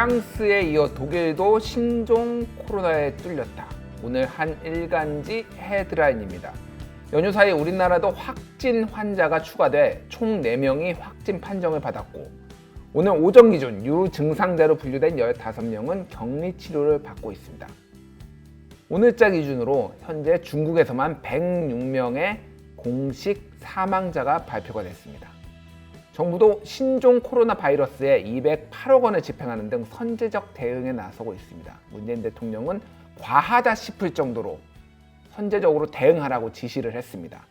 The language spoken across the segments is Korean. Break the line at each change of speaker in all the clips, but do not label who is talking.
프랑스에 이어 독일도 신종 코로나에 뚫렸다. 오늘 한 일간지 헤드라인입니다. 연휴 사이 우리나라도 확진 환자가 추가돼 총 4명이 확진 판정을 받았고, 오늘 오전 기준 유증상자로 분류된 15명은 격리 치료를 받고 있습니다. 오늘자 기준으로 현재 중국에서만 106명의 공식 사망자가 발표가 됐습니다. 정부도 신종 코로나 바이러스에 208억 원을 집행하는 등 선제적 대응에 나서고 있습니다. 문재인 대통령은 과하다 싶을 정도로 선제적으로 대응하라고 지시를 했습니다.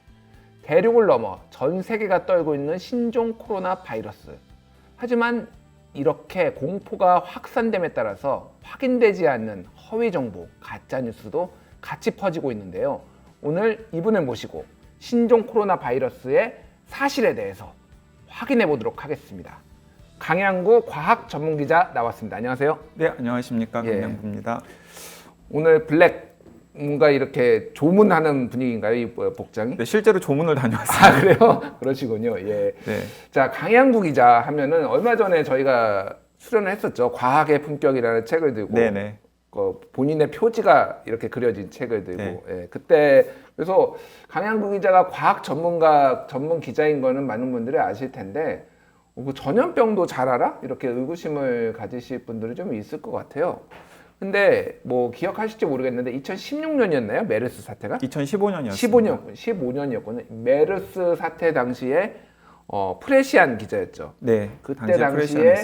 대륙을 넘어 전 세계가 떨고 있는 신종 코로나 바이러스. 하지만 이렇게 공포가 확산됨에 따라서 확인되지 않는 허위 정보, 가짜 뉴스도 같이 퍼지고 있는데요. 오늘 이분을 모시고 신종 코로나 바이러스의 사실에 대해서 확인해 보도록 하겠습니다. 강양구 과학 전문 기자 나왔습니다. 안녕하세요.
네, 안녕하십니까. 강양구입니다.
오늘 블랙 뭔가 이렇게 조문하는 분위기인가요, 이 복장이?
네, 실제로 조문을 다녀왔습니다.
아, 그래요? 그러시군요. 예.
네.
자, 강양구 기자 하면은 얼마 전에 저희가 출연을 했었죠. 과학의 품격이라는 책을 들고.
네네.
본인의 표지가 이렇게 그려진 책을 들고.
네.
예, 그때 그래서 강양구 기자가 과학 전문 기자인 거는 많은 분들이 아실 텐데, 뭐 전염병도 잘 알아? 이렇게 의구심을 가지실 분들이 좀 있을 것 같아요. 근데 뭐 기억하실지 모르겠는데 2016년이었나요? 메르스 사태가?
2015년이었습니다.
15년이었거든요. 메르스 사태 당시에 프레시안 기자였죠.
네.
그때 당시에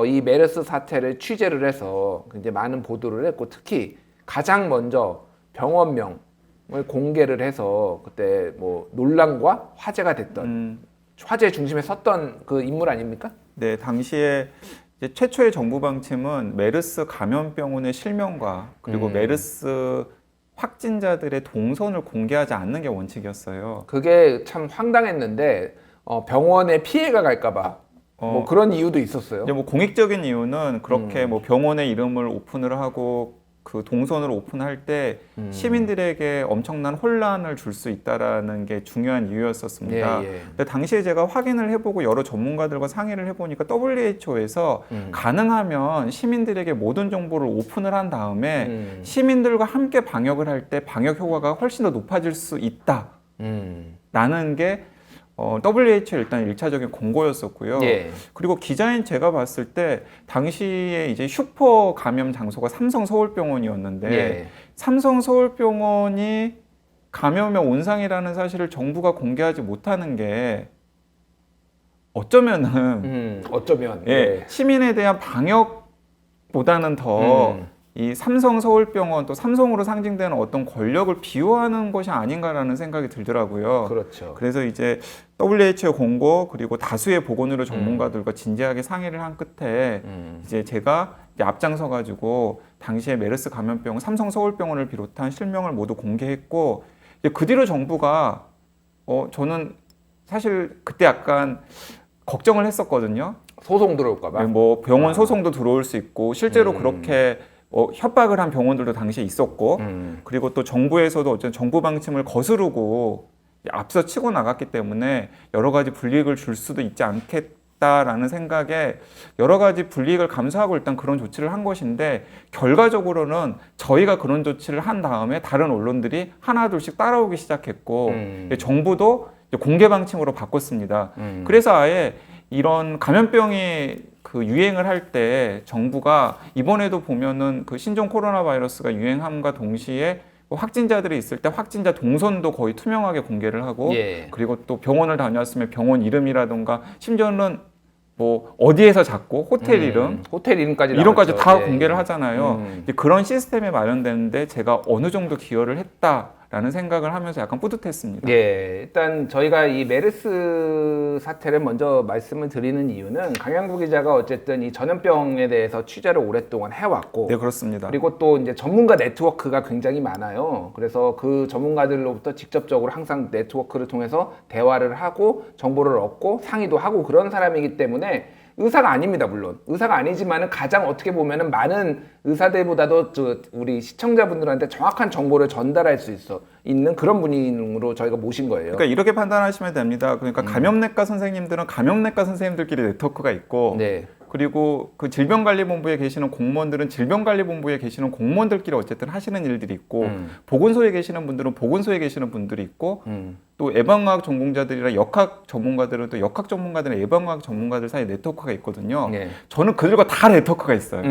이 메르스 사태를 취재를 해서 굉장히 많은 보도를 했고, 특히 가장 먼저 병원명을 공개를 해서 그때 뭐 논란과 화제가 됐던 화제 중심에 섰던 그 인물 아닙니까?
네, 당시에 이제 최초의 정부 방침은 메르스 감염병원의 실명과 그리고 메르스 확진자들의 동선을 공개하지 않는 게 원칙이었어요.
그게 참 황당했는데 병원에 피해가 갈까봐 뭐 그런 이유도 있었어요.
이제 뭐 공익적인 이유는 그렇게 뭐 병원의 이름을 오픈을 하고 그 동선을 오픈할 때 시민들에게 엄청난 혼란을 줄 수 있다라는 게 중요한 이유였었습니다.
예.
근데 당시에 제가 확인을 해보고 여러 전문가들과 상의를 해보니까 WHO에서 가능하면 시민들에게 모든 정보를 오픈을 한 다음에 시민들과 함께 방역을 할 때 방역 효과가 훨씬 더 높아질 수 있다라는 게 WHO 일단 1차적인 공고였었고요.
예.
그리고 기자인 제가 봤을 때 당시에 이제 슈퍼 감염 장소가 삼성 서울병원이었는데
예.
삼성 서울병원이 감염의 온상이라는 사실을 정부가 공개하지 못하는 게 어쩌면
예.
시민에 대한 방역보다는 더 이 삼성 서울병원 또 삼성으로 상징되는 어떤 권력을 비호하는 것이 아닌가라는 생각이 들더라고요.
그렇죠.
그래서 이제 WHO 공고 그리고 다수의 보건의료 전문가들과 진지하게 상의를 한 끝에 이제 제가 이제 앞장서 가지고 당시에 메르스 감염병 삼성 서울병원을 비롯한 실명을 모두 공개했고, 이제 그 뒤로 정부가 저는 사실 그때 약간 걱정을 했었거든요.
소송 들어올까 봐.
뭐 병원 소송도 들어올 수 있고 실제로 그렇게 협박을 한 병원들도 당시에 있었고, 그리고 또 정부에서도 어쨌든 정부 방침을 거스르고 앞서 치고 나갔기 때문에 여러 가지 불이익을 줄 수도 있지 않겠다라는 생각에 여러 가지 불이익을 감수하고 일단 그런 조치를 한 것인데, 결과적으로는 저희가 그런 조치를 한 다음에 다른 언론들이 하나둘씩 따라오기 시작했고 정부도 공개 방침으로 바꿨습니다. 그래서 아예 이런 감염병이 그 유행을 할 때 정부가 이번에도 보면은 그 신종 코로나 바이러스가 유행함과 동시에 확진자들이 있을 때 확진자 동선도 거의 투명하게 공개를 하고, 그리고 또 병원을 다녔으면 병원 이름이라든가 심지어는 뭐 어디에서 잡고 호텔 이름까지 다 공개를 하잖아요. 이제 그런 시스템이 마련되는데 제가 어느 정도 기여를 했다라는 생각을 하면서 약간 뿌듯했습니다.
예, 일단 저희가 이 메르스 사태를 먼저 말씀을 드리는 이유는 강양구 기자가 어쨌든 이 전염병에 대해서 취재를 오랫동안 해왔고,
네, 그렇습니다.
그리고 또 이제 전문가 네트워크가 굉장히 많아요. 그래서 그 전문가들로부터 직접적으로 항상 네트워크를 통해서 대화를 하고 정보를 얻고 상의도 하고 그런 사람이기 때문에 의사가 아닙니다. 물론 의사가 아니지만은 가장 어떻게 보면은 많은 의사들보다도 우리 시청자분들한테 정확한 정보를 전달할 수 있는 그런 분으로 저희가 모신 거예요.
그러니까 이렇게 판단하시면 됩니다. 그러니까 감염내과 선생님들은 감염내과 선생님들끼리 네트워크가 있고, 그리고 그 질병관리본부에 계시는 공무원들은 질병관리본부에 계시는 공무원들끼리 어쨌든 하시는 일들이 있고 보건소에 계시는 분들은 보건소에 계시는 분들이 있고 또 예방과학 전공자들이랑 역학 전문가들은 또 역학 전문가들이랑 예방과학 전문가들 사이 네트워크가 있거든요.
네.
저는 그들과 다 네트워크가 있어요.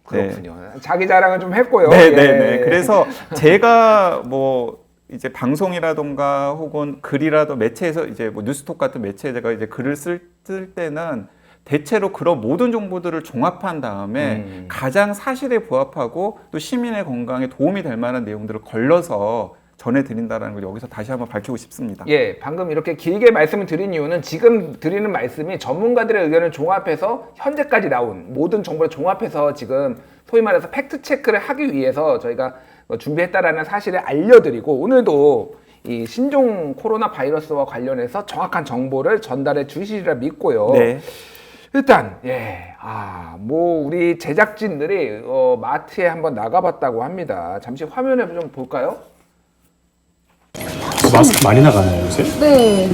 그렇군요. 자기 자랑을 좀 했고요.
네네네. 그래서 제가 뭐 이제 방송이라던가 혹은 글이라도 매체에서 이제 뭐 뉴스톡 같은 매체에 제가 이제 글을 쓸 때는 대체로 그런 모든 정보들을 종합한 다음에 가장 사실에 부합하고 또 시민의 건강에 도움이 될 만한 내용들을 걸러서 전해드린다는 걸 여기서 다시 한번 밝히고 싶습니다.
예, 방금 이렇게 길게 말씀을 드린 이유는 지금 드리는 말씀이 전문가들의 의견을 종합해서 현재까지 나온 모든 정보를 종합해서 지금 소위 말해서 팩트 체크를 하기 위해서 저희가 준비했다라는 사실을 알려드리고 오늘도 이 신종 코로나 바이러스와 관련해서 정확한 정보를 전달해 주시리라 믿고요.
네.
일단 뭐 우리 제작진들이 마트에 한번 나가봤다고 합니다. 잠시 화면에 좀 볼까요?
마스크 많이 나가나요, 요새?
네.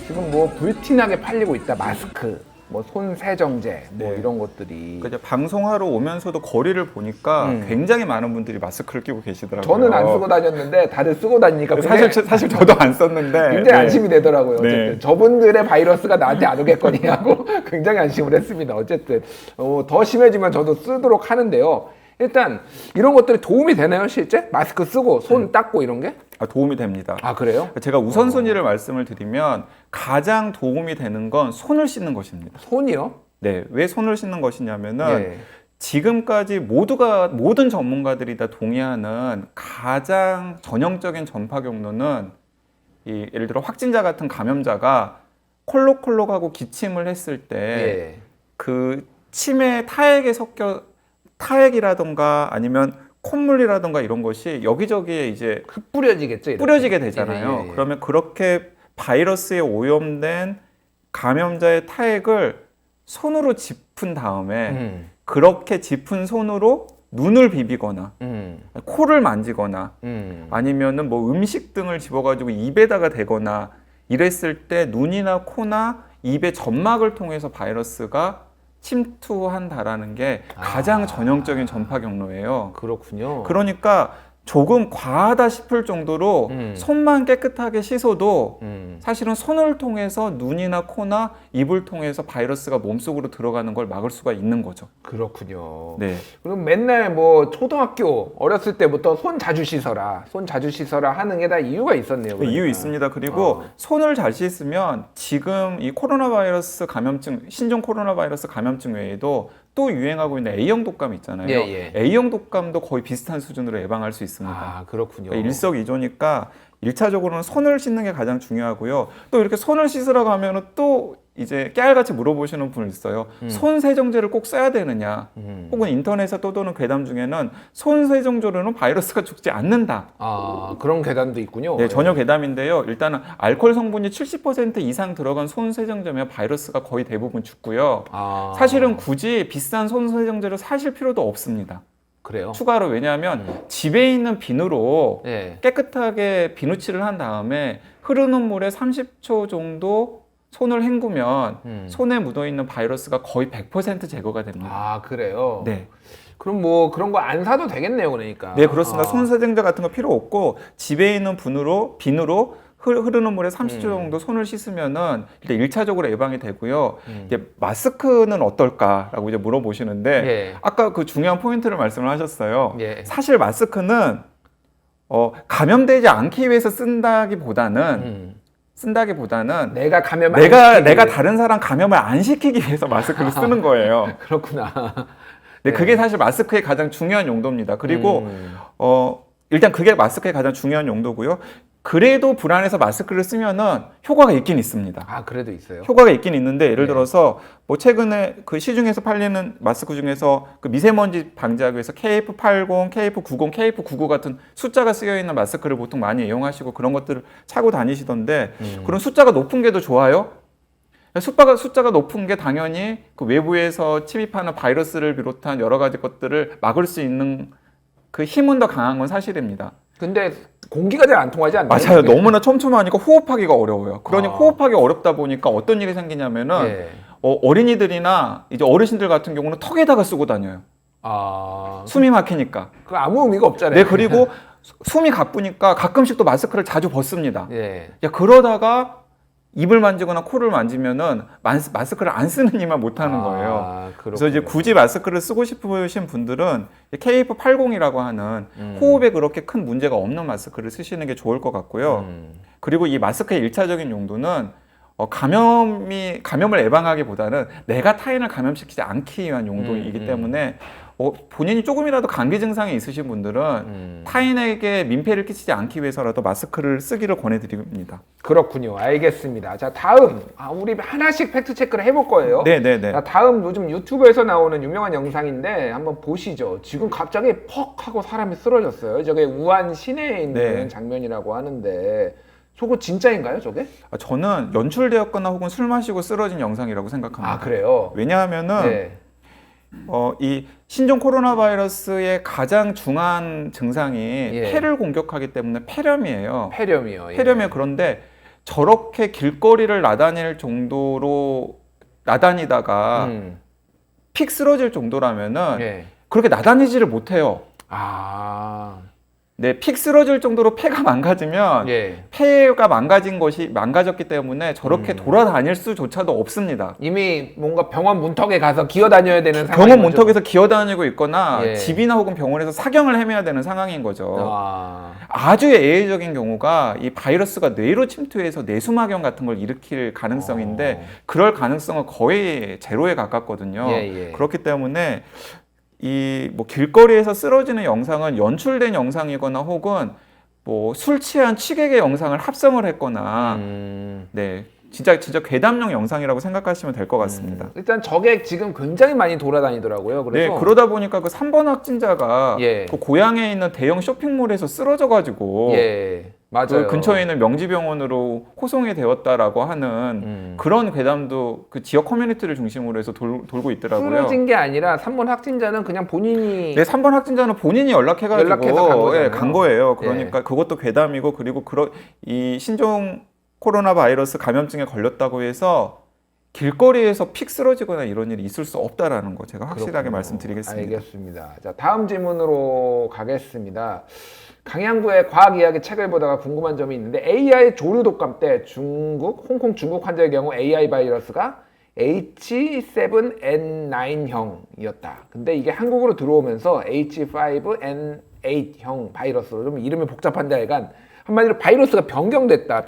지금 뭐 불티나게 팔리고 있다. 마스크, 뭐 손 세정제, 뭐
네.
이런 것들이.
그러니까 방송하러 오면서도 거리를 보니까 굉장히 많은 분들이 마스크를 끼고 계시더라고요.
저는 안 쓰고 다녔는데 다들 쓰고 다니니까
사실 저도 안 썼는데
굉장히
네.
안심이 되더라고요. 어쨌든
네.
저분들의 바이러스가 나한테 안 오겠거니 하고 굉장히 안심을 했습니다. 어쨌든 더 심해지면 저도 쓰도록 하는데요. 일단 이런 것들이 도움이 되나요, 실제? 마스크 쓰고 손 닦고 이런 게?
도움이 됩니다.
아, 그래요?
제가 우선순위를 말씀을 드리면 가장 도움이 되는 건 손을 씻는 것입니다.
손이요?
네, 왜 손을 씻는 것이냐면은
예.
지금까지 모든 전문가들이 다 동의하는 가장 전형적인 전파 경로는 예를 들어 확진자 같은 감염자가 콜록콜록하고 기침을 했을 때 그 침에 타액이라던가 아니면 콧물이라던가 이런 것이 여기저기에 이제
뿌려지겠죠? 이렇게.
뿌려지게 되잖아요.
예.
그러면 그렇게 바이러스에 오염된 감염자의 타액을 손으로 짚은 다음에 그렇게 짚은 손으로 눈을 비비거나 코를 만지거나 아니면은 뭐 음식 등을 집어가지고 입에다가 대거나 이랬을 때 눈이나 코나 입의 점막을 통해서 바이러스가 침투한다라는 게 가장 전형적인 전파 경로예요.
그렇군요.
그러니까 조금 과하다 싶을 정도로 손만 깨끗하게 씻어도 사실은 손을 통해서 눈이나 코나 입을 통해서 바이러스가 몸속으로 들어가는 걸 막을 수가 있는 거죠.
그렇군요.
네.
그럼 맨날 뭐 초등학교 어렸을 때부터 손 자주 씻어라 하는 게 다 이유가 있었네요. 그러니까.
이유 있습니다. 그리고 손을 잘 씻으면 지금 이 코로나 바이러스 감염증, 신종 코로나 바이러스 감염증 외에도 또 유행하고 있는 A형 독감 있잖아요. A형 독감도 거의 비슷한 수준으로 예방할 수 있습니다.
아, 그렇군요.
그러니까 일석이조니까 1차적으로는 손을 씻는 게 가장 중요하고요. 또 이렇게 손을 씻으라고 하면은 또 이제 깨알같이 물어보시는 분이 있어요. 손 세정제를 꼭 써야 되느냐? 혹은 인터넷에 떠도는 괴담 중에는 손 세정제로는 바이러스가 죽지 않는다.
아, 그런 괴담도 있군요.
네, 전혀 괴담인데요. 일단은 알코올 성분이 70% 이상 들어간 손 세정제면 바이러스가 거의 대부분 죽고요. 사실은 굳이 비싼 손 세정제를 사실 필요도 없습니다.
그래요?
추가로 왜냐하면 집에 있는 비누로
네.
깨끗하게 비누칠을 한 다음에 흐르는 물에 30초 정도 손을 헹구면 손에 묻어있는 바이러스가 거의 100% 제거가 됩니다.
아, 그래요?
네.
그럼 뭐 그런 거 안 사도 되겠네요, 그러니까.
네, 그렇습니다. 손 세정제 같은 거 필요 없고 집에 있는 비누로 흐르는 물에 30초 정도 손을 씻으면은 일단 1차적으로 예방이 되고요. 이제 마스크는 어떨까라고 이제 물어보시는데 아까 그 중요한 포인트를 말씀을 하셨어요. 사실 마스크는 감염되지 않기 위해서 쓴다기보다는
내가 감염
내가 다른 사람 감염을 안 시키기 위해서 마스크를 쓰는 거예요.
그렇구나.
네, 그게 사실 마스크의 가장 중요한 용도입니다. 그리고 일단 그게 마스크의 가장 중요한 용도고요. 그래도 불안해서 마스크를 쓰면은 효과가 있긴 있습니다.
아, 그래도 있어요?
효과가 있긴 있는데 예를 들어서 뭐 최근에 그 시중에서 팔리는 마스크 중에서 그 미세먼지 방지하기 위해서 KF80, KF90, KF99 같은 숫자가 쓰여 있는 마스크를 보통 많이 이용하시고 그런 것들을 차고 다니시던데 그런 숫자가 높은 게 더 좋아요? 숫자가 높은 게 당연히 그 외부에서 침입하는 바이러스를 비롯한 여러 가지 것들을 막을 수 있는 그 힘은 더 강한 건 사실입니다.
근데 공기가 잘 안 통하지 않나요?
맞아요. 너무나 촘촘하니까 호흡하기가 어려워요. 그러니 호흡하기 어렵다 보니까 어떤 일이 생기냐면은 어린이들이나 이제 어르신들 같은 경우는 턱에다가 쓰고 다녀요.
아,
숨이 막히니까.
그 아무 의미가 없잖아요.
네, 그리고 숨이 가쁘니까 가끔씩 또 마스크를 자주 벗습니다.
예.
야, 그러다가 입을 만지거나 코를 만지면은 마스크를 안 쓰는 이만 못 하는 거예요.
아,
그래서 이제 굳이 마스크를 쓰고 싶으신 분들은 KF80이라고 하는 호흡에 그렇게 큰 문제가 없는 마스크를 쓰시는 게 좋을 것 같고요. 그리고 이 마스크의 일차적인 용도는 감염을 예방하기보다는 내가 타인을 감염시키지 않기 위한 용도이기 때문에 본인이 조금이라도 감기 증상이 있으신 분들은 타인에게 민폐를 끼치지 않기 위해서라도 마스크를 쓰기를 권해드립니다.
그렇군요. 알겠습니다. 자, 다음. 우리 하나씩 팩트 체크를 해볼 거예요.
네네네.
자, 다음 요즘 유튜브에서 나오는 유명한 영상인데 한번 보시죠. 지금 갑자기 퍽 하고 사람이 쓰러졌어요. 저게 우한 시내에 있는 장면이라고 하는데 저거 진짜인가요, 저게?
저는 연출되었거나 혹은 술 마시고 쓰러진 영상이라고 생각합니다.
아, 그래요?
왜냐하면은 이 신종 코로나 바이러스의 가장 중한 증상이 폐를 공격하기 때문에 폐렴이에요.
폐렴이요.
폐렴이에요. 그런데 저렇게 길거리를 나다닐 정도로 나다니다가 픽 쓰러질 정도라면은 그렇게 나다니지를 못해요. 네, 픽 쓰러질 정도로 폐가 망가지면 폐가 망가졌기 때문에 저렇게 돌아다닐 수조차도 없습니다.
이미 뭔가 병원 문턱에 가서 기어다녀야 되는 상황인
병원
거죠?
문턱에서 기어다니고 있거나 집이나 혹은 병원에서 사경을 헤매야 되는 상황인 거죠. 아주 예외적인 경우가 이 바이러스가 뇌로 침투해서 뇌수막염 같은 걸 일으킬 가능성인데 그럴 가능성은 거의 제로에 가깝거든요. 그렇기 때문에 이 길거리에서 쓰러지는 영상은 연출된 영상이거나 혹은 술 취한 취객의 영상을 합성을 했거나 네, 진짜 괴담용 영상이라고 생각하시면 될 것 같습니다.
일단 저게 지금 굉장히 많이 돌아다니더라고요. 그래서
네, 그러다 보니까 그 3번 확진자가 그 고향에 있는 대형 쇼핑몰에서 쓰러져가지고
맞아요.
그 근처에 있는 명지병원으로 호송이 되었다라고 하는 그런 괴담도 그 지역 커뮤니티를 중심으로 해서 돌고 있더라고요.
쓰러진 게 아니라 3번 확진자는 그냥 본인이
3번 확진자는 본인이 연락해서 간 거예요. 그러니까 그것도 괴담이고 그리고 이 신종 코로나 바이러스 감염증에 걸렸다고 해서 길거리에서 픽 쓰러지거나 이런 일이 있을 수 없다라는 거 제가 확실하게 말씀드리겠습니다.
알겠습니다. 자, 다음 질문으로 가겠습니다. 강양구의 과학 이야기 책을 보다가 궁금한 점이 있는데 AI 조류 독감 때 홍콩 중국 환자의 경우 AI 바이러스가 H7N9형이었다. 근데 이게 한국으로 들어오면서 H5N8형 바이러스로 좀 이름이 복잡한데 약간 한마디로 바이러스가 변형됐다.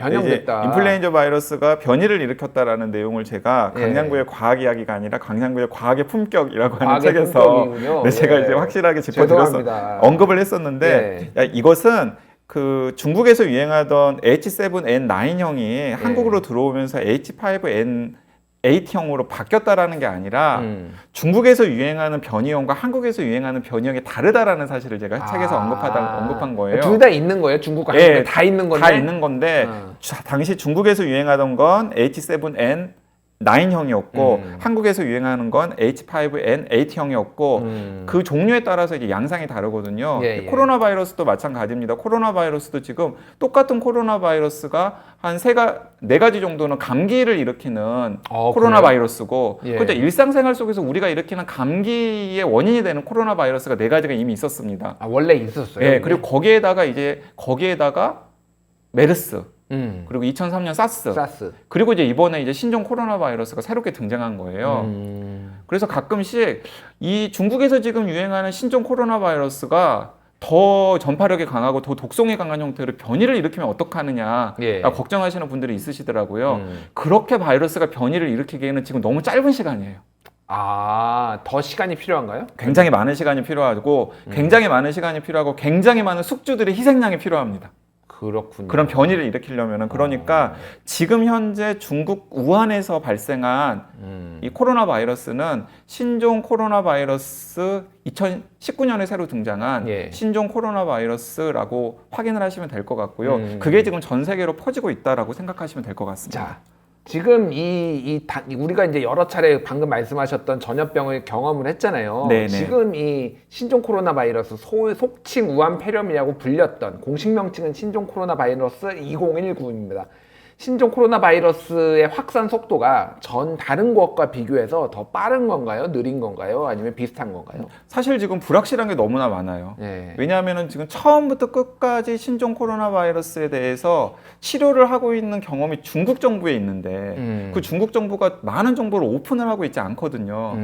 인플루엔자 바이러스가 변이를 일으켰다라는 내용을 제가 강양구의 과학 이야기가 아니라 강양구의 과학의 품격이라고 하는 책에서 제가 이제 확실하게 짚어드려서 언급을 했었는데 이것은 그 중국에서 유행하던 H7N9형이 한국으로 들어오면서 H5N8형으로 바뀌었다라는 게 아니라 중국에서 유행하는 변이형과 한국에서 유행하는 변이형이 다르다라는 사실을 제가 책에서 언급한 거예요.
둘 다 있는 거예요? 중국과 한국 다 있는 건데?
다 있는 건데 당시 중국에서 유행하던 건 H7N9형이었고 한국에서 유행하는 건 H5N8형이었고 그 종류에 따라서 이제 양상이 다르거든요. 코로나 바이러스도 마찬가지입니다. 코로나 바이러스도 지금 똑같은 코로나 바이러스가 한 네 가지 정도는 감기를 일으키는 코로나 바이러스고 그때 일상생활 속에서 우리가 일으키는 감기의 원인이 되는 코로나 바이러스가 네 가지가 이미 있었습니다.
원래 있었어요?
네, 그리고 거기에다가 메르스 그리고 2003년 사스. 그리고 이제 이번에 이제 신종 코로나 바이러스가 새롭게 등장한 거예요. 그래서 가끔씩 이 중국에서 지금 유행하는 신종 코로나 바이러스가 더 전파력이 강하고 더 독성이 강한 형태로 변이를 일으키면 어떡하느냐 걱정하시는 분들이 있으시더라고요. 그렇게 바이러스가 변이를 일으키기에는 지금 너무 짧은 시간이에요.
더 시간이 필요한가요?
굉장히 많은 시간이 필요하고 굉장히 많은 숙주들의 희생양이 필요합니다.
그렇군요.
그런 변이를 일으키려면은 그러니까 지금 현재 중국 우한에서 발생한 이 코로나 바이러스는 신종 코로나 바이러스 2019년에 새로 등장한 신종 코로나 바이러스라고 확인을 하시면 될 것 같고요. 그게 지금 전 세계로 퍼지고 있다라고 생각하시면 될 것 같습니다.
자, 지금 우리가 이제 여러 차례 방금 말씀하셨던 전염병을 경험을 했잖아요.
네네.
지금 이 신종 코로나 바이러스, 속칭 우한 폐렴이라고 불렸던 공식 명칭은 신종 코로나 바이러스 2019입니다. 신종 코로나 바이러스의 확산 속도가 전 다른 것과 비교해서 더 빠른 건가요? 느린 건가요? 아니면 비슷한 건가요?
사실 지금 불확실한 게 너무나 많아요.
네.
왜냐하면 지금 처음부터 끝까지 신종 코로나 바이러스에 대해서 치료를 하고 있는 경험이 중국 정부에 있는데 그 중국 정부가 많은 정보를 오픈을 하고 있지 않거든요.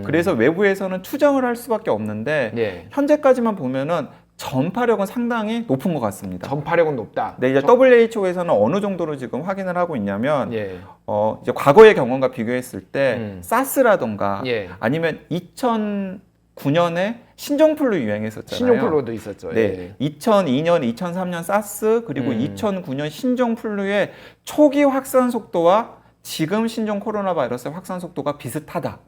그래서 외부에서는 추정을 할 수밖에 없는데
예.
현재까지만 보면은 전파력은 상당히 높은 것 같습니다.
전파력은 높다.
네, 이제 WHO에서는 어느 정도로 지금 확인을 하고 있냐면
예.
이제 과거의 경험과 비교했을 때 사스라던가
예.
아니면 2009년에 신종플루 유행했었잖아요.
신종플루도 있었죠.
네, 2002년, 2003년 사스 그리고 2009년 신종플루의 초기 확산 속도와 지금 신종 코로나 바이러스의 확산 속도가 비슷하다.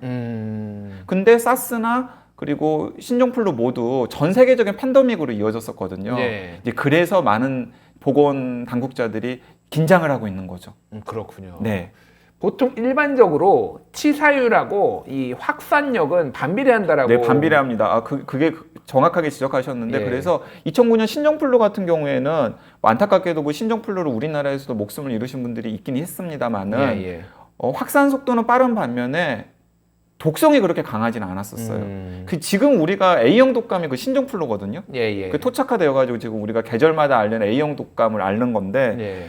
근데 사스나 그리고 신종플루 모두 전 세계적인 팬데믹으로 이어졌었거든요.
네.
이제 그래서 많은 보건 당국자들이 긴장을 하고 있는 거죠.
그렇군요.
네.
보통 일반적으로 치사율하고 이 확산력은 반비례한다라고.
네, 반비례합니다. 그게 정확하게 지적하셨는데
예.
그래서 2009년 신종플루 같은 경우에는 안타깝게도 뭐 신종플루로 우리나라에서도 목숨을 잃으신 분들이 있긴 했습니다만은
예.
확산 속도는 빠른 반면에 독성이 그렇게 강하지는 않았었어요. 지금 우리가 A형 독감이 그 신종플루거든요.
예.
그 토착화되어가지고 지금 우리가 계절마다 앓는 A형 독감을 앓는 건데,
예.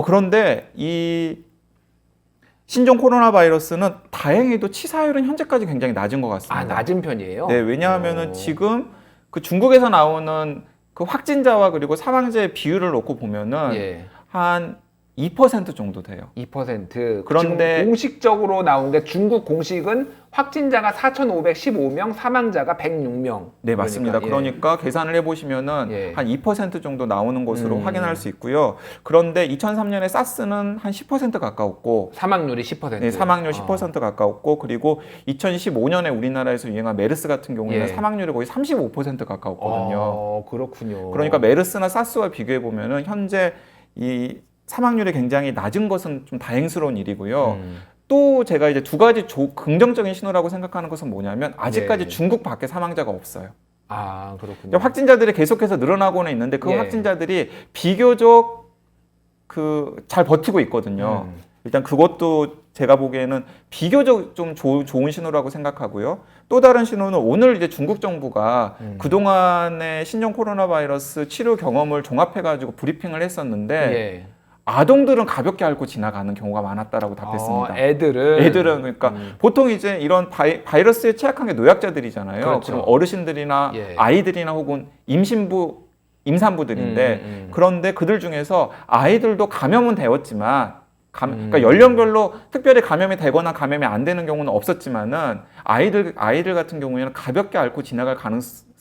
그런데 이 신종 코로나 바이러스는 다행히도 치사율은 현재까지 굉장히 낮은 것 같습니다.
낮은 편이에요?
네, 왜냐하면은 지금 그 중국에서 나오는 그 확진자와 그리고 사망자의 비율을 놓고 보면은
예.
한 2% 정도 돼요.
2%.
그런데
지금 공식적으로 나온 게 중국 공식은 확진자가 4,515명, 사망자가 106명.
네, 맞습니다. 그러니까 계산을 해보시면은
예.
한 2% 정도 나오는 것으로 확인할 수 있고요. 그런데 2003년에 사스는 한 10% 가까웠고,
사망률이 10%.
네, 사망률 10% 가까웠고, 그리고 2015년에 우리나라에서 유행한 메르스 같은 경우에는
예.
사망률이 거의 35% 가까웠거든요.
그렇군요.
그러니까 메르스나 사스와 비교해 보면은 현재 이 사망률이 굉장히 낮은 것은 좀 다행스러운 일이고요. 또 제가 이제 두 가지 긍정적인 신호라고 생각하는 것은 뭐냐면 아직까지
예.
중국 밖에 사망자가 없어요.
그렇군요.
확진자들이 계속해서 늘어나고는 있는데 그
예.
확진자들이 비교적 잘 버티고 있거든요. 일단 그것도 제가 보기에는 비교적 좀 좋은 신호라고 생각하고요. 또 다른 신호는 오늘 이제 중국 정부가 그동안의 신종 코로나 바이러스 치료 경험을 종합해가지고 브리핑을 했었는데
예.
아동들은 가볍게 앓고 지나가는 경우가 많았다고 답했습니다. 애들은 그러니까 보통 이제 이런 바이러스에 취약한 게 노약자들이잖아요.
그렇죠.
그럼 어르신들이나
예.
아이들이나 혹은 임산부들인데 그런데 그들 중에서 아이들도 감염은 되었지만 그러니까 연령별로 특별히 감염이 되거나 감염이 안 되는 경우는 없었지만은 아이들 같은 경우에는 가볍게 앓고 지나갈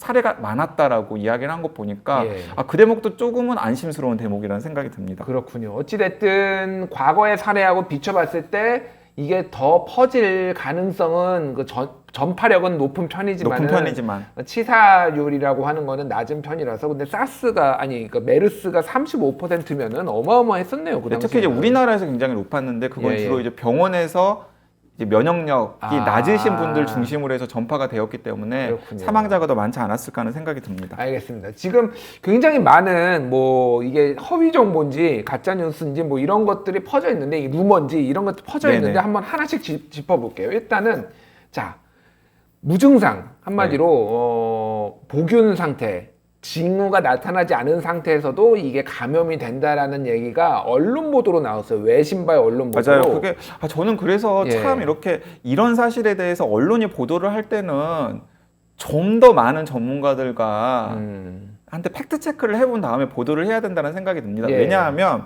사례가 많았다라고 이야기를 한 거 보니까
예.
그 대목도 조금은 안심스러운 대목이라는 생각이 듭니다.
그렇군요. 어찌됐든 과거의 사례하고 비춰봤을 때 이게 더 퍼질 가능성은 전파력은 높은 편이지만 치사율이라고 하는 거는 낮은 편이라서 근데 메르스가 35%면은 어마어마했었네요. 그
네, 특히 이제 우리나라에서 굉장히 높았는데 그건 주로 이제 병원에서 이제 면역력이 낮으신 분들 중심으로 해서 전파가 되었기 때문에
그렇군요.
사망자가 더 많지 않았을까 하는 생각이 듭니다.
알겠습니다. 지금 굉장히 많은 이게 허위 정보인지 가짜 뉴스인지 이런 것들이 퍼져 있는데 이 루머인지 이런 것도 퍼져 있는데 한번 하나씩 짚어볼게요. 일단은 무증상 한마디로 복균 상태. 징후가 나타나지 않은 상태에서도 이게 감염이 된다라는 얘기가 언론 보도로 나왔어요. 외신발 언론 보도로.
맞아요. 그게 저는 그래서 참 이런 사실에 대해서 언론이 보도를 할 때는 좀 더 많은 전문가들과 한테 팩트 체크를 해본 다음에 보도를 해야 된다는 생각이 듭니다. 왜냐하면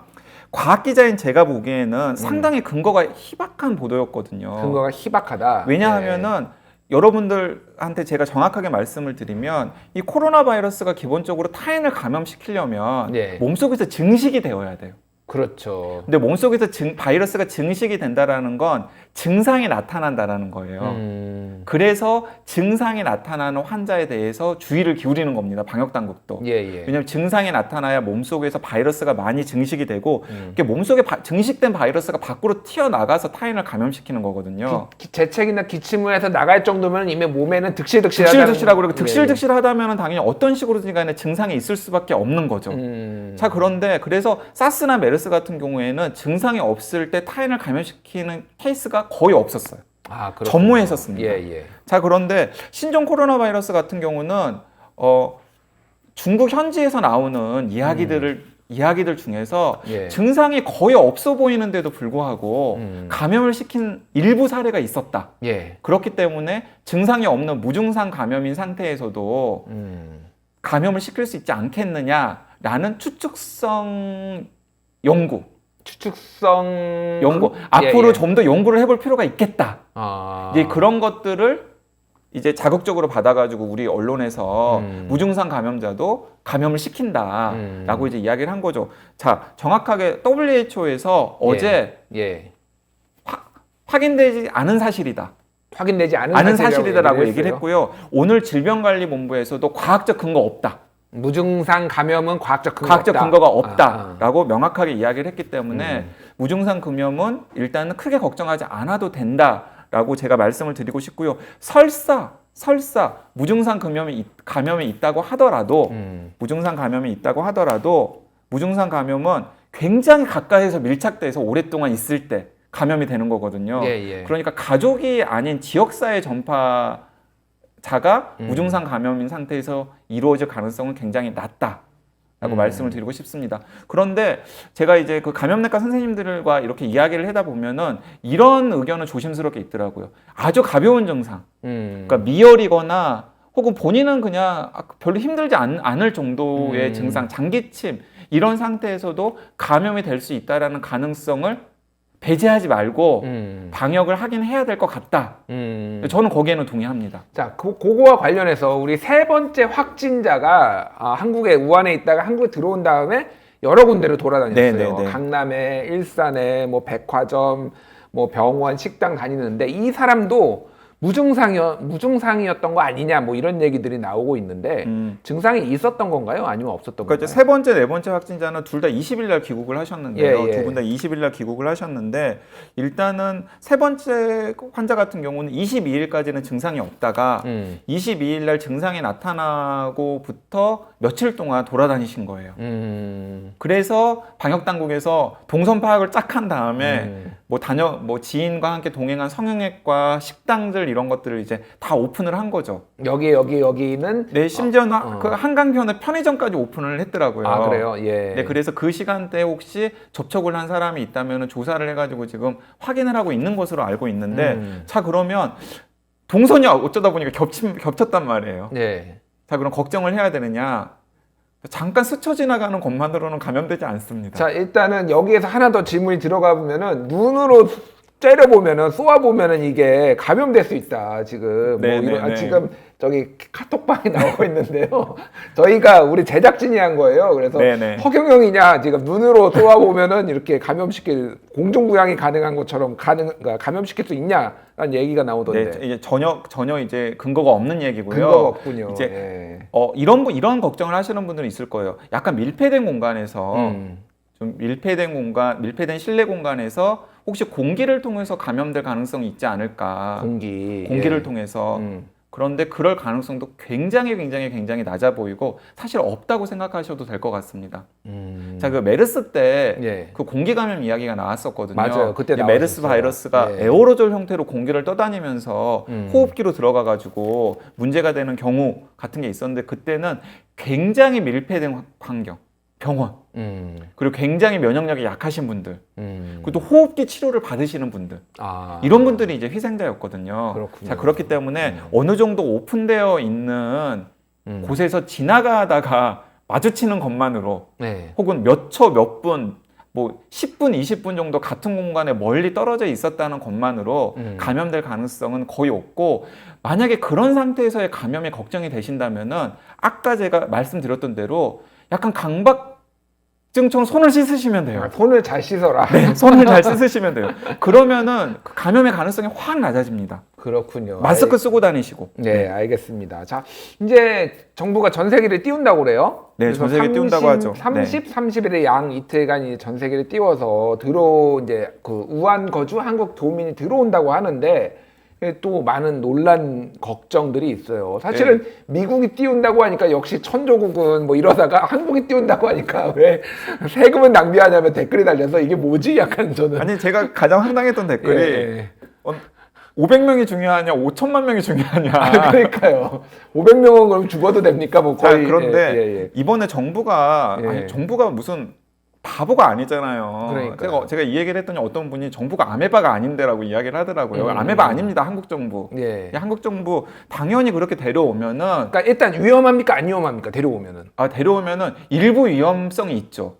과학 기자인 제가 보기에는 상당히 근거가 희박한 보도였거든요.
근거가 희박하다.
왜냐하면은 여러분들한테 제가 정확하게 말씀을 드리면 이 코로나 바이러스가 기본적으로 타인을 감염시키려면 몸속에서 증식이 되어야 돼요.
그렇죠.
근데 몸속에서 바이러스가 증식이 된다라는 건 증상이 나타난다라는 거예요. 그래서 증상이 나타나는 환자에 대해서 주의를 기울이는 겁니다. 방역 당국도. 왜냐하면 증상이 나타나야 몸속에서 바이러스가 많이 증식이 되고 몸속에 증식된 바이러스가 밖으로 튀어나가서 타인을 감염시키는 거거든요.
재채기나 기침을 나갈 정도면 이미 몸에는 득실득실하고
그리고 득실득실하다면 당연히 어떤 식으로든 간에 증상이 있을 수밖에 없는 거죠. 자, 그런데 그래서 사스나 메르스 메르스 같은 경우에는 증상이 없을 때 타인을 감염시키는 케이스가 거의 없었어요.
아, 그렇군요.
전무했었습니다.
예.
자, 그런데 신종 코로나 바이러스 같은 경우는 중국 현지에서 나오는 이야기들 중에서
예.
증상이 거의 없어 보이는데도 불구하고 감염을 시킨 일부 사례가 있었다.
예.
그렇기 때문에 증상이 없는 무증상 감염인 상태에서도 감염을 시킬 수 있지 않겠느냐라는 추측성 연구 앞으로
예.
좀 더 연구를 해볼 필요가 있겠다.
아.
이제 그런 것들을 이제 자극적으로 받아가지고 우리 언론에서 무증상 감염자도 감염을 시킨다라고 이제 이야기를 한 거죠. 자, 정확하게 WHO에서 어제 확인되지 않은 사실이다.
확인되지
않은 사실이다라고 얘기를 했고요. 오늘 질병관리본부에서도 과학적 근거 없다.
무증상 감염은 과학적
근거가 없다라고 명확하게 이야기를 했기 때문에 무증상 감염은 일단은 크게 걱정하지 않아도 된다라고 제가 말씀을 드리고 싶고요. 설사 무증상 감염이 있다고 하더라도 무증상 감염은 굉장히 가까이서 밀착돼서 오랫동안 있을 때 감염이 되는 거거든요. 그러니까 가족이 아닌 지역사회 전파자가 무증상 감염인 상태에서 이루어질 가능성은 굉장히 낮다라고 말씀을 드리고 싶습니다. 그런데 제가 이제 그 감염내과 선생님들과 이렇게 이야기를 하다 보면은 이런 의견은 조심스럽게 있더라고요. 아주 가벼운 증상, 그러니까 미열이거나 혹은 본인은 그냥 별로 힘들지 않을 정도의 증상, 장기침 이런 상태에서도 감염이 될 수 있다라는 가능성을 배제하지 말고 방역을 하긴 해야 될 것 같다. 저는 거기에는 동의합니다.
자, 그거와 관련해서 우리 세 번째 확진자가 한국에 우한에 있다가 한국에 들어온 다음에 여러 군데로 돌아다녔어요. 강남에, 일산에, 뭐 백화점, 뭐 병원, 식당 다니는데 이 사람도 무증상이었던 거 아니냐 뭐 이런 얘기들이 나오고 있는데 증상이 있었던 건가요? 아니면 없었던 건가요?
세 번째, 네 번째 확진자는 둘 다 20일 날 귀국을 하셨는데요. 두 분 다 20일 날 귀국을 하셨는데 일단은 세 번째 환자 같은 경우는 22일까지는 증상이 없다가 22일 날 증상이 나타나고부터 며칠 동안 돌아다니신 거예요. 그래서 방역당국에서 동선 파악을 쫙 한 다음에 뭐 지인과 함께 동행한 성형외과, 식당들 이런 것들을 이제 다 오픈을 한 거죠.
여기는
네, 심지어는 그 한강변에 편의점까지 오픈을 했더라고요.
아, 그래요? 예.
네, 그래서 그 시간대에 혹시 접촉을 한 사람이 있다면 조사를 해가지고 지금 확인을 하고 있는 것으로 알고 있는데, 자, 그러면 동선이 어쩌다 보니까 겹쳤단 말이에요.
네.
자, 그럼 걱정을 해야 되느냐? 잠깐 스쳐 지나가는 것만으로는 감염되지 않습니다.
자, 일단은 여기에서 하나 더 질문이 들어가 보면은 눈으로 째려보면은 쏘아보면은 이게 감염될 수 있다. 지금 지금 저기 카톡방에 나오고 있는데요. 저희가 우리 제작진이 한 거예요. 그래서 허경영이냐 지금 눈으로 쏘아보면은 이렇게 감염시킬 공중부양이 가능한 것처럼 감염시킬 수 있냐라는 얘기가 나오던데.
네, 이제 전혀 이제 근거가 없는 얘기고요.
근거가 없군요.
이제 이런 걱정을 하시는 분들은 있을 거예요. 약간 밀폐된 공간에서 좀 밀폐된 실내 공간에서 혹시 공기를 통해서 감염될 가능성이 있지 않을까? 공기를 통해서. 그런데 그럴 가능성도 굉장히 낮아 보이고 사실 없다고 생각하셔도 될 것 같습니다. 자, 그 메르스 때 그 공기 감염 이야기가 나왔었거든요.
맞아요. 그때
메르스 바이러스가 에어로졸 형태로 공기를 떠다니면서 호흡기로 들어가가지고 문제가 되는 경우 같은 게 있었는데 그때는 굉장히 밀폐된 환경. 병원 그리고 굉장히 면역력이 약하신 분들 그리고 또 호흡기 치료를 받으시는 분들 이런 분들이 이제 희생자였거든요.
그렇군요.
자, 그렇기 때문에 어느 정도 오픈되어 있는 곳에서 지나가다가 마주치는 것만으로 혹은 몇 초, 몇 분, 뭐 10분, 20분 정도 같은 공간에 멀리 떨어져 있었다는 것만으로 감염될 가능성은 거의 없고 만약에 그런 상태에서의 감염이 걱정이 되신다면은 아까 제가 말씀드렸던 대로 약간 강박증처럼 손을 씻으시면 돼요.
손을 잘 씻어라.
네, 손을 잘 씻으시면 돼요. 그러면은 그 감염의 가능성이 확 낮아집니다.
그렇군요.
마스크 쓰고 다니시고.
네, 알겠습니다. 자, 이제 정부가 전 세계를 띄운다고 그래요.
네, 전 세계 띄운다고 하죠.
30일의 양 이틀간 전 세계를 띄워서 이제 그 우한 거주 한국 도민이 들어온다고 하는데 또 많은 논란 걱정들이 있어요. 사실은 미국이 띄운다고 하니까 역시 천조국은 뭐 이러다가 한국이 띄운다고 하니까 왜 세금은 낭비하냐면 댓글이 달려서 이게 뭐지? 약간 저는
아니 제가 가장 황당했던 댓글이
예.
500명이 중요하냐 5천만 명이 중요하냐.
그러니까요. 500명은 그럼 죽어도 됩니까? 뭐
자,
거의
그런데 이번에 정부가
예.
아니 정부가 무슨 바보가 아니잖아요.
그러니까요.
제가 이 얘기를 했더니 어떤 분이 정부가 아메바가 아닌데라고 이야기를 하더라고요. 아메바 아닙니다. 한국 정부.
예.
한국 정부 당연히 그렇게 데려오면은
그러니까 일단 위험합니까? 안 위험합니까? 데려오면은.
데려오면은 일부 위험성이 있죠.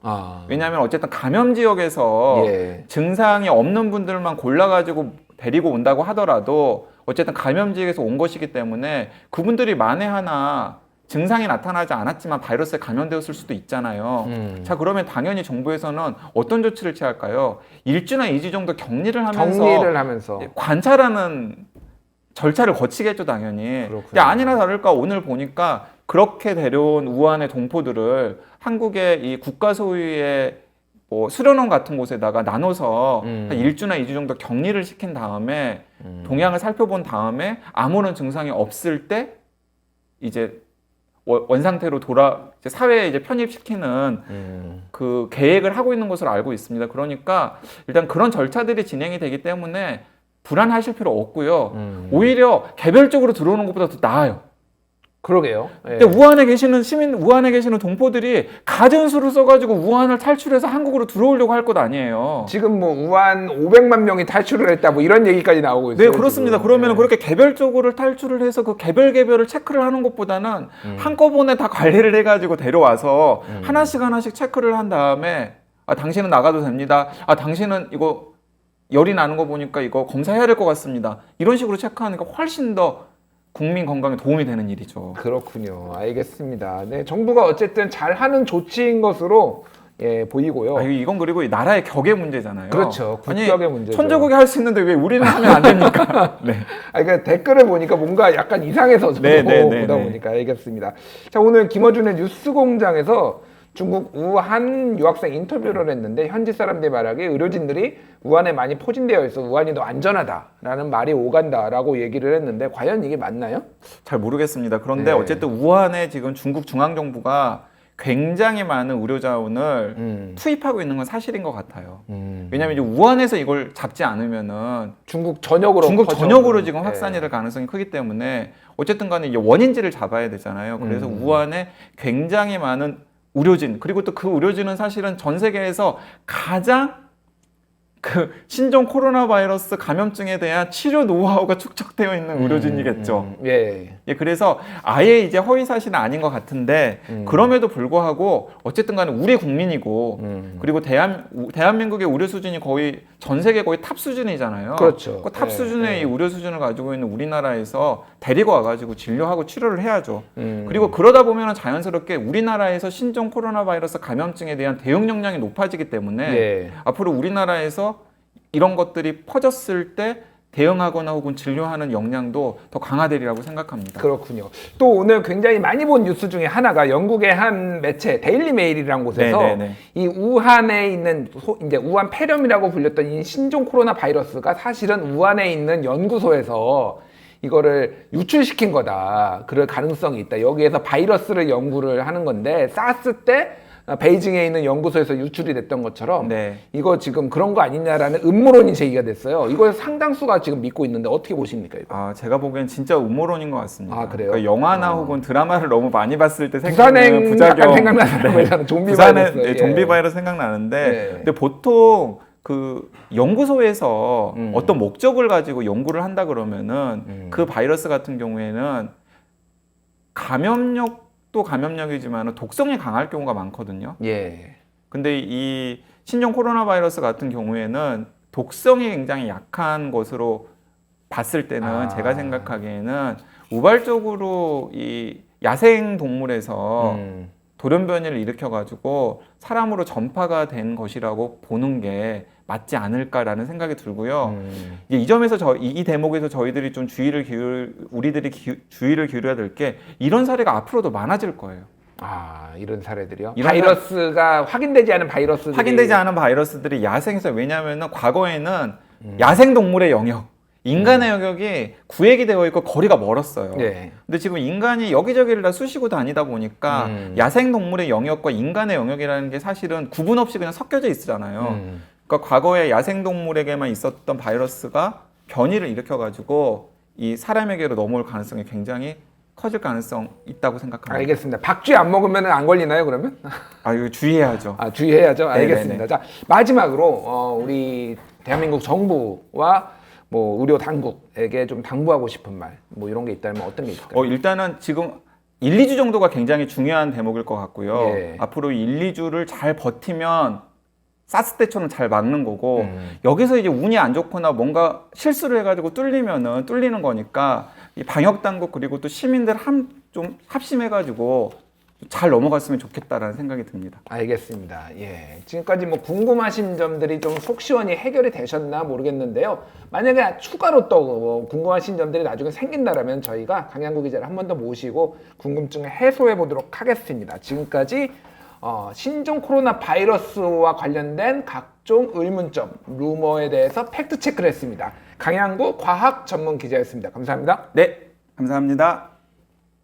왜냐하면 어쨌든 감염 지역에서 증상이 없는 분들만 골라가지고 데리고 온다고 하더라도 어쨌든 감염 지역에서 온 것이기 때문에 그분들이 만에 하나 증상이 나타나지 않았지만 바이러스에 감염되었을 수도 있잖아요. 자, 그러면 당연히 정부에서는 어떤 조치를 취할까요? 1주나 2주 정도 격리를 하면서 관찰하는 절차를 거치겠죠, 당연히. 아니나 다를까 오늘 보니까 그렇게 데려온 우한의 동포들을 한국의 이 국가 소유의 뭐 수련원 같은 곳에다가 나눠서 한 1주나 2주 정도 격리를 시킨 다음에 동향을 살펴본 다음에 아무런 증상이 없을 때 이제 원상태로 이제 사회에 이제 편입시키는 그 계획을 하고 있는 것으로 알고 있습니다. 그러니까 일단 그런 절차들이 진행이 되기 때문에 불안하실 필요 없고요. 오히려 개별적으로 들어오는 것보다 더 나아요.
그러게요.
근데 우한에 계시는 동포들이 가전수를 써가지고 우한을 탈출해서 한국으로 들어오려고 할 것 아니에요.
지금 뭐 우한 500만 명이 탈출을 했다 뭐 이런 얘기까지 나오고 있어요.
네, 그렇습니다. 그러면 그렇게 개별적으로 탈출을 해서 그 개별을 체크를 하는 것보다는 한꺼번에 다 관리를 해가지고 데려와서 하나씩 체크를 한 다음에 당신은 나가도 됩니다. 당신은 이거 열이 나는 거 보니까 이거 검사해야 될 것 같습니다. 이런 식으로 체크하니까 훨씬 더 국민 건강에 도움이 되는 일이죠.
그렇군요. 알겠습니다. 네, 정부가 어쨌든 잘하는 조치인 것으로 보이고요.
이건 그리고 나라의 격의 문제잖아요.
그렇죠. 국격의 문제죠.
천조국이 할 수 있는데 왜 우리는 하면 안 됩니까? 네.
그러니까 댓글을 보니까 뭔가 약간 이상해서 저도 보다 보니까 알겠습니다. 자, 오늘 김어준의 뉴스공장에서 중국 우한 유학생 인터뷰를 했는데 현지 사람들이 말하기에 의료진들이 우한에 많이 포진되어 있어 우한이 더 안전하다라는 말이 오간다라고 얘기를 했는데 과연 이게 맞나요?
잘 모르겠습니다. 그런데 어쨌든 우한에 지금 중국 중앙정부가 굉장히 많은 의료 자원을 투입하고 있는 건 사실인 것 같아요. 왜냐하면 이제 우한에서 이걸 잡지 않으면은
중국 전역으로
지금 확산이 될 가능성이 크기 때문에 어쨌든 간에 이제 원인지를 잡아야 되잖아요. 그래서 우한에 굉장히 많은 의료진, 그리고 또 그 의료진은 사실은 전 세계에서 가장 그 신종 코로나 바이러스 감염증에 대한 치료 노하우가 축적되어 있는 의료진이겠죠. 그래서 아예 이제 허위 사실은 아닌 것 같은데 그럼에도 불구하고 어쨌든 간에 우리 국민이고 그리고 대한민국의 의료 수준이 거의 전 세계 거의 탑 수준이잖아요.
그렇죠.
그 탑 수준의 이 의료 수준을 가지고 있는 우리나라에서 데리고 와가지고 진료하고 치료를 해야죠. 그리고 그러다 보면 자연스럽게 우리나라에서 신종 코로나 바이러스 감염증에 대한 대응 역량이 높아지기 때문에 앞으로 우리나라에서 이런 것들이 퍼졌을 때 대응하거나 혹은 진료하는 역량도 더 강화되리라고 생각합니다.
그렇군요. 또 오늘 굉장히 많이 본 뉴스 중에 하나가 영국의 한 매체 데일리 메일이라는 곳에서 이 우한에 있는 이제 우한 폐렴이라고 불렸던 이 신종 코로나 바이러스가 사실은 우한에 있는 연구소에서 이거를 유출시킨 거다. 그럴 가능성이 있다. 여기에서 바이러스를 연구를 하는 건데 사스 때 베이징에 있는 연구소에서 유출이 됐던 것처럼 이거 지금 그런 거 아니냐라는 음모론이 제기가 됐어요. 이걸 상당수가 지금 믿고 있는데 어떻게 보십니까? 이거?
제가 보기엔 진짜 음모론인 것 같습니다.
그래요?
그러니까 영화나 혹은 드라마를 너무 많이 봤을 때
생각나는 부작용 생각나더라고요. 좀비 바이러스.
좀비 바이러스 생각나는데 근데 보통 그 연구소에서 어떤 목적을 가지고 연구를 한다 그러면은 그 바이러스 같은 경우에는 감염력도 감염력이지만 독성이 강할 경우가 많거든요. 근데 이 신종 코로나 바이러스 같은 경우에는 독성이 굉장히 약한 것으로 봤을 때는 제가 생각하기에는 우발적으로 이 야생 동물에서 돌연변이를 일으켜가지고 사람으로 전파가 된 것이라고 보는 게 맞지 않을까라는 생각이 들고요. 이 점에서 이 대목에서 저희들이 좀 우리들이 주의를 기울여야 될 게 이런 사례가 앞으로도 많아질 거예요.
이런 사례들이요? 바이러스가 확인되지 않은 바이러스들이
야생에서 왜냐하면 과거에는 야생 동물의 영역 인간의 영역이 구획이 되어 있고 거리가 멀었어요.
네.
근데 지금 인간이 여기저기를 다 쑤시고 다니다 보니까 야생 동물의 영역과 인간의 영역이라는 게 사실은 구분 없이 그냥 섞여져 있잖아요. 그러니까 과거에 야생 동물에게만 있었던 바이러스가 변이를 일으켜가지고 이 사람에게로 넘어올 가능성이 굉장히 커질 가능성 있다고 생각합니다.
알겠습니다. 박쥐 안 먹으면 안 걸리나요, 그러면?
아, 이거 주의해야죠.
아, 주의해야죠.
네네네.
알겠습니다. 자, 마지막으로 우리 대한민국 정부와 뭐 의료 당국에게 좀 당부하고 싶은 말, 뭐 이런 게 있다면 어떤 게 있을까요?
일단은 지금 1, 2주 정도가 굉장히 중요한 대목일 것 같고요.
예.
앞으로 1, 2주를 잘 버티면 사스 때처럼 잘 막는 거고 여기서 이제 운이 안 좋거나 뭔가 실수를 해가지고 뚫리면은 뚫리는 거니까 이 방역 당국 그리고 또 시민들 좀 합심해가지고 잘 넘어갔으면 좋겠다라는 생각이 듭니다.
알겠습니다. 예. 지금까지 뭐 궁금하신 점들이 좀 속 시원히 해결이 되셨나 모르겠는데요. 만약에 추가로 또 궁금하신 점들이 나중에 생긴다라면 저희가 강양구 기자를 한 번 더 모시고 궁금증을 해소해 보도록 하겠습니다. 지금까지 신종 코로나 바이러스와 관련된 각종 의문점, 루머에 대해서 팩트 체크를 했습니다. 강양구 과학 전문 기자였습니다. 감사합니다.
네, 감사합니다.